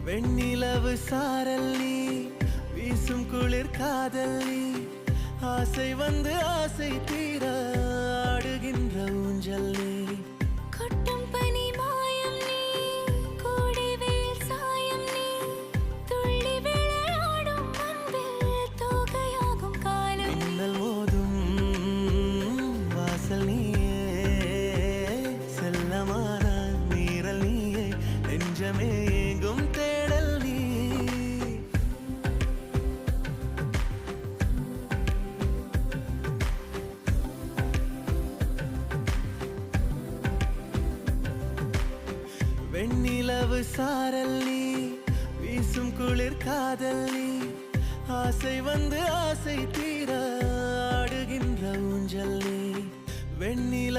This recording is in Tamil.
வெண்ணிலவு சாரல் நீ, வீசும் குளிர் காதல் நீ, ஆசை வந்து ஆசை தீர ஆடுகின்ற ஊஞ்சல் நீ. கொட்டும் பனி மாயம் நீ, கோடை வெயில் சாயம் நீ, துள்ளி விளையாடும் அன்பில் தோகையாகும் காலம் நீ. மின்னல் மோதும் வாசல் நீயே, செல்லமான நீரல் நீயே, நெஞ்சமே ஏங்கும் தேடல் நீ. வெண்ணிலவு சாரல் நீ, வீசும் குளிர் காதல் நீ, ஆசை வந்து ஆசை தீர ஆடுகின்ற ஊஞ்சல் நீ. வெண்ணில